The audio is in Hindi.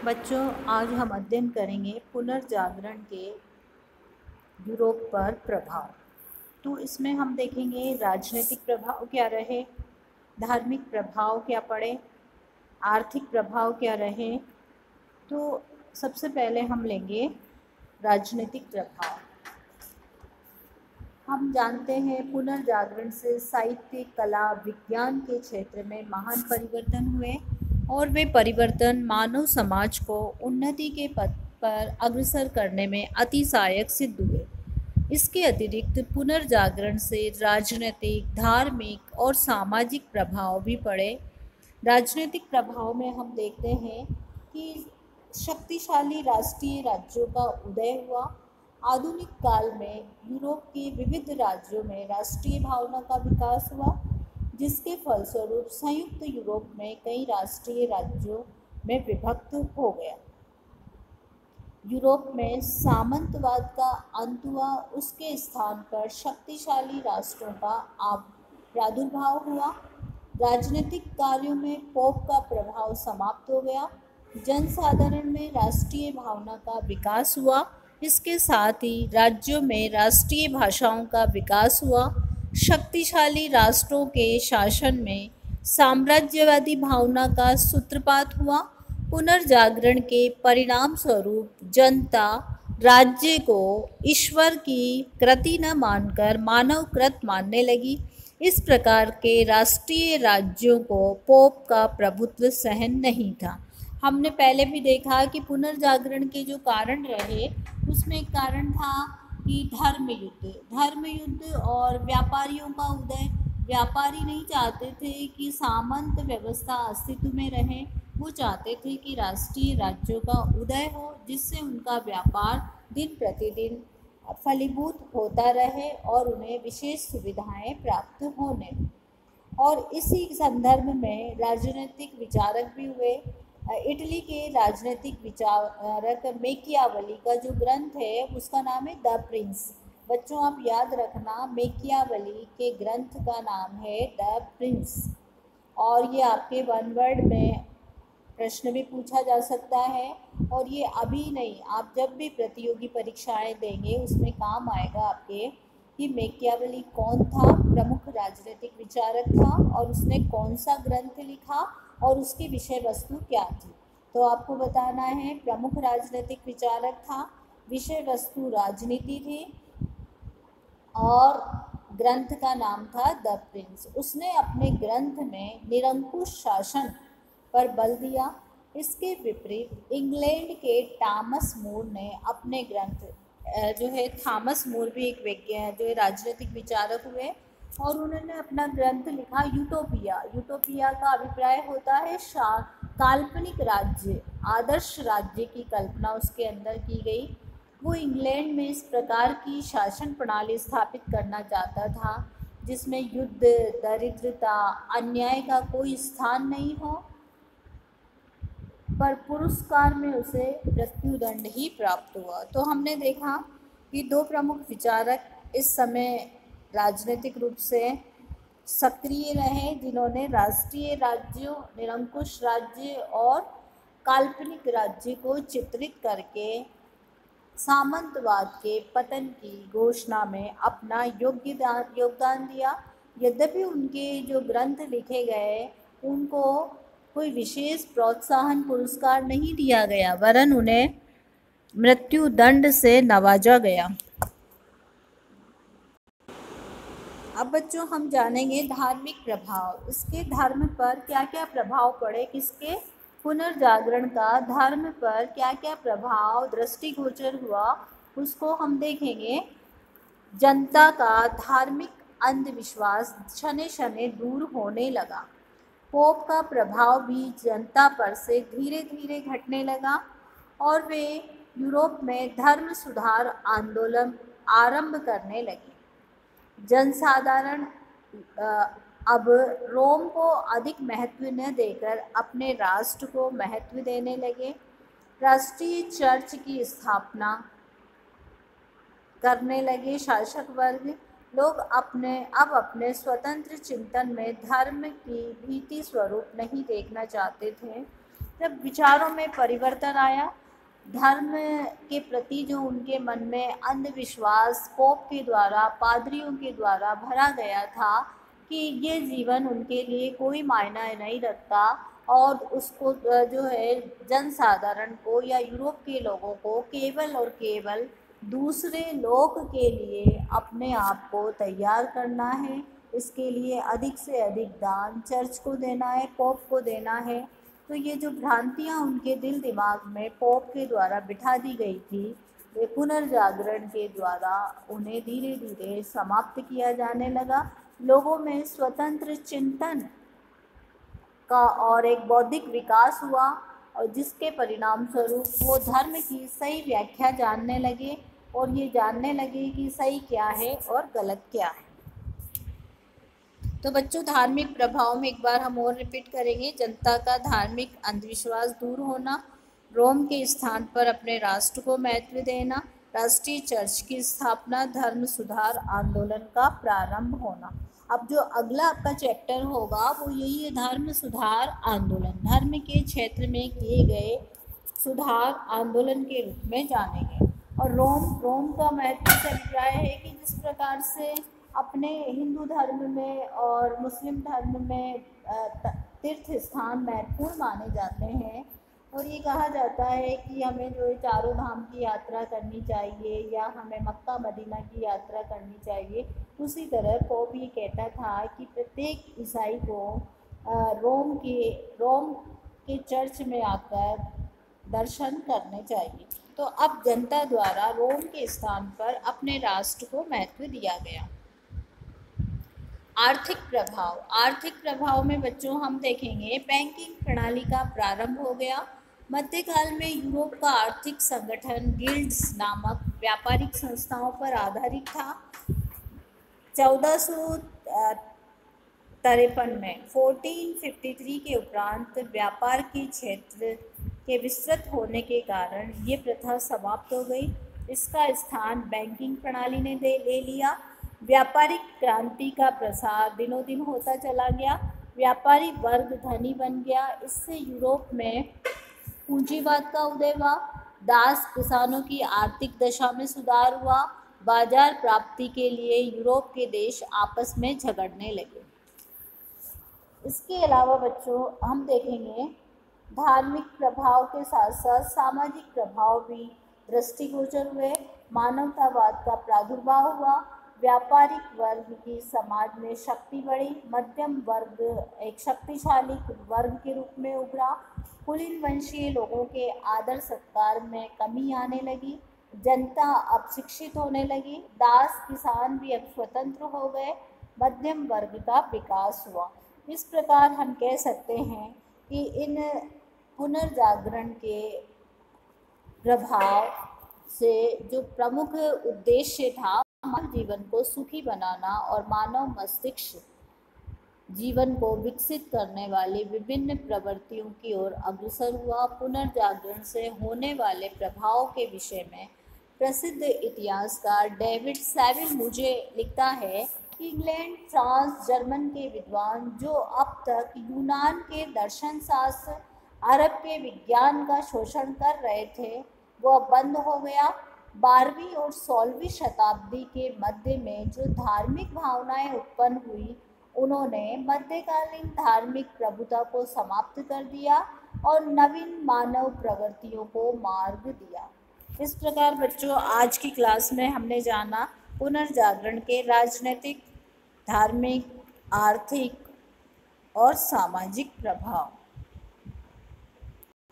बच्चों, आज हम अध्ययन करेंगे पुनर्जागरण के यूरोप पर प्रभाव। तो इसमें हम देखेंगे राजनीतिक प्रभाव क्या रहे, धार्मिक प्रभाव क्या पड़े, आर्थिक प्रभाव क्या रहे। तो सबसे पहले हम लेंगे राजनीतिक प्रभाव। हम जानते हैं पुनर्जागरण से साहित्य, कला, विज्ञान के क्षेत्र में महान परिवर्तन हुए और वे परिवर्तन मानव समाज को उन्नति के पथ पर अग्रसर करने में अति सहायक सिद्ध हुए। इसके अतिरिक्त पुनर्जागरण से राजनीतिक, धार्मिक और सामाजिक प्रभाव भी पड़े। राजनीतिक प्रभाव में हम देखते हैं कि शक्तिशाली राष्ट्रीय राज्यों का उदय हुआ। आधुनिक काल में यूरोप के विविध राज्यों में राष्ट्रीय भावना का विकास हुआ, जिसके फलस्वरूप संयुक्त यूरोप में कई राष्ट्रीय राज्यों में विभक्त हो गया। यूरोप में सामंतवाद का अंत हुआ, उसके स्थान पर शक्तिशाली राष्ट्रों का प्रादुर्भाव हुआ। राजनीतिक कार्यों में पोप का प्रभाव समाप्त हो गया। जनसाधारण में राष्ट्रीय भावना का विकास हुआ। इसके साथ ही राज्यों में राष्ट्रीय भाषाओं का विकास हुआ। शक्तिशाली राष्ट्रों के शासन में साम्राज्यवादी भावना का सूत्रपात हुआ। पुनर्जागरण के परिणाम स्वरूप जनता राज्य को ईश्वर की कृति न मानकर मानवकृत मानने लगी। इस प्रकार के राष्ट्रीय राज्यों को पोप का प्रभुत्व सहन नहीं था। हमने पहले भी देखा कि पुनर्जागरण के जो कारण रहे, उसमें एक कारण था कि धर्म युद्ध और व्यापारियों का उदय। व्यापारी नहीं चाहते थे कि सामंत व्यवस्था अस्तित्व में रहे, वो चाहते थे कि राष्ट्रीय राज्यों का उदय हो, जिससे उनका व्यापार दिन प्रतिदिन फलीभूत होता रहे और उन्हें विशेष सुविधाएं प्राप्त होने। और इसी संदर्भ में राजनीतिक विचारक भी हुए। इटली के राजनीतिक विचारक मेकियावली का जो ग्रंथ है उसका नाम है द प्रिंस। बच्चों, आप याद रखना, मेकियावली के ग्रंथ का नाम है द प्रिंस। और ये आपके वन वर्ड में प्रश्न भी पूछा जा सकता है, और ये अभी नहीं, आप जब भी प्रतियोगी परीक्षाएं देंगे उसमें काम आएगा आपके कि मेकियावली कौन था, प्रमुख राजनीतिक विचारक था, और उसने कौन सा ग्रंथ लिखा और उसकी विषय वस्तु क्या थी। तो आपको बताना है, प्रमुख राजनीतिक विचारक था, विषय वस्तु राजनीति थी, और ग्रंथ का नाम था द प्रिंस। उसने अपने ग्रंथ में निरंकुश शासन पर बल दिया। इसके विपरीत इंग्लैंड के थॉमस मोर ने अपने ग्रंथ जो है, थॉमस मोर भी एक वैज्ञानिक जो है राजनीतिक विचारक हुए, और उन्होंने अपना ग्रंथ लिखा यूटोपिया। यूटोपिया का अभिप्राय होता है काल्पनिक राज्य, आदर्श राज्य की कल्पना उसके अंदर की गई। वो इंग्लैंड में इस प्रकार की शासन प्रणाली स्थापित करना चाहता था जिसमें युद्ध, दरिद्रता, अन्याय का कोई स्थान नहीं हो, पर पुरस्कार में उसे मृत्युदंड ही प्राप्त हुआ। तो हमने देखा कि दो प्रमुख विचारक इस समय राजनीतिक रूप से सक्रिय रहे, जिन्होंने राष्ट्रीय राज्यों, निरंकुश राज्य और काल्पनिक राज्य को चित्रित करके सामंतवाद के पतन की घोषणा में अपना योगदान दिया। यद्यपि उनके जो ग्रंथ लिखे गए उनको कोई विशेष प्रोत्साहन पुरस्कार नहीं दिया गया, वरन उन्हें मृत्युदंड से नवाजा गया। अब बच्चों, हम जानेंगे धार्मिक प्रभाव। इसके धर्म पर क्या क्या प्रभाव पड़े, किसके, पुनर्जागरण का धर्म पर क्या क्या प्रभाव दृष्टिगोचर हुआ, उसको हम देखेंगे। जनता का धार्मिक अंधविश्वास क्षणे क्षणे दूर होने लगा। पोप का प्रभाव भी जनता पर से धीरे धीरे घटने लगा, और वे यूरोप में धर्म सुधार आंदोलन आरंभ करने लगे। जनसाधारण अब रोम को अधिक महत्व न देकर अपने राष्ट्र को महत्व देने लगे। राष्ट्रीय चर्च की स्थापना करने लगे शासक वर्ग। लोग अब अपने स्वतंत्र चिंतन में धर्म की भीति स्वरूप नहीं देखना चाहते थे। जब विचारों में परिवर्तन आया, धर्म के प्रति जो उनके मन में अंधविश्वास पोप के द्वारा, पादरियों के द्वारा भरा गया था कि ये जीवन उनके लिए कोई मायना नहीं रखता और उसको जो है जनसाधारण को या यूरोप के लोगों को केवल और केवल दूसरे लोक के लिए अपने आप को तैयार करना है, इसके लिए अधिक से अधिक दान चर्च को देना है, पोप को देना है। तो ये जो भ्रांतियाँ उनके दिल दिमाग में पोप के द्वारा बिठा दी गई थी, वे पुनर्जागरण के द्वारा उन्हें धीरे धीरे समाप्त किया जाने लगा। लोगों में स्वतंत्र चिंतन का और एक बौद्धिक विकास हुआ और जिसके परिणाम स्वरूप वो धर्म की सही व्याख्या जानने लगे और ये जानने लगे कि सही क्या है और गलत क्या है। तो बच्चों, धार्मिक प्रभाव में एक बार हम और रिपीट करेंगे। जनता का धार्मिक अंधविश्वास दूर होना, रोम के स्थान पर अपने राष्ट्र को महत्व देना, राष्ट्रीय चर्च की स्थापना, धर्म सुधार आंदोलन का प्रारंभ होना। अब जो अगला आपका चैप्टर होगा वो यही है, धर्म सुधार आंदोलन। धर्म के क्षेत्र में किए गए सुधार आंदोलन के रूप में जानेंगे। और रोम का महत्व अभिप्राय है कि जिस प्रकार से अपने हिंदू धर्म में और मुस्लिम धर्म में तीर्थ स्थान महत्वपूर्ण माने जाते हैं और ये कहा जाता है कि हमें जो चारों धाम की यात्रा करनी चाहिए या हमें मक्का मदीना की यात्रा करनी चाहिए। उसी तरह पोप ये कहता था कि प्रत्येक ईसाई को रोम के चर्च में आकर दर्शन करने चाहिए। तो अब जनता द्वारा रोम के स्थान पर अपने राष्ट्र को महत्व दिया गया। आर्थिक प्रभाव में बच्चों हम देखेंगे, बैंकिंग प्रणाली का प्रारंभ हो गया। मध्यकाल में यूरोप का आर्थिक संगठन गिल्ड्स नामक व्यापारिक संस्थाओं पर आधारित था। 1453 में 1453 के उपरांत व्यापार के क्षेत्र के विस्तृत होने के कारण ये प्रथा समाप्त हो गई। इसका स्थान बैंकिंग प्रणाली ने ले लिया। व्यापारिक क्रांति का प्रसार दिनों दिन होता चला गया। व्यापारी वर्ग धनी बन गया। इससे यूरोप में पूंजीवाद का उदय हुआ। दास किसानों की आर्थिक दशा में सुधार हुआ। बाजार प्राप्ति के लिए यूरोप के देश आपस में झगड़ने लगे। इसके अलावा बच्चों हम देखेंगे, धार्मिक प्रभाव के साथ साथ सामाजिक प्रभाव भी दृष्टिगोचर हुए। मानवतावाद का प्रादुर्भाव हुआ। व्यापारिक वर्ग की समाज में शक्ति बढ़ी। मध्यम वर्ग एक शक्तिशाली वर्ग के रूप में उभरा। कुलीन वंशीय लोगों के आदर सत्कार में कमी आने लगी। जनता अब शिक्षित होने लगी। दास किसान भी अब स्वतंत्र हो गए। मध्यम वर्ग का विकास हुआ। इस प्रकार हम कह सकते हैं कि इन पुनर्जागरण के प्रभाव से जो प्रमुख उद्देश्य था, मानव जीवन को सुखी बनाना और मानव मस्तिष्क जीवन को विकसित करने वाली विभिन्न प्रवृत्तियों की ओर अग्रसर हुआ। पुनर्जागरण से होने वाले प्रभाव के विषय में प्रसिद्ध इतिहासकार डेविड सेविल मुझे लिखता है कि इंग्लैंड, फ्रांस, जर्मन के विद्वान जो अब तक यूनान के दर्शन शास्त्र, अरब के विज्ञान का शोषण कर रहे थे, वो अब बंद हो गया। 12वीं और 16वीं शताब्दी के मध्य में जो धार्मिक भावनाएं उत्पन्न हुई, उन्होंने मध्यकालीन धार्मिक प्रभुता को समाप्त कर दिया और नवीन मानव प्रवृत्तियों को मार्ग दिया। इस प्रकार बच्चों आज की क्लास में हमने जाना पुनर्जागरण के राजनीतिक, धार्मिक, आर्थिक और सामाजिक प्रभाव।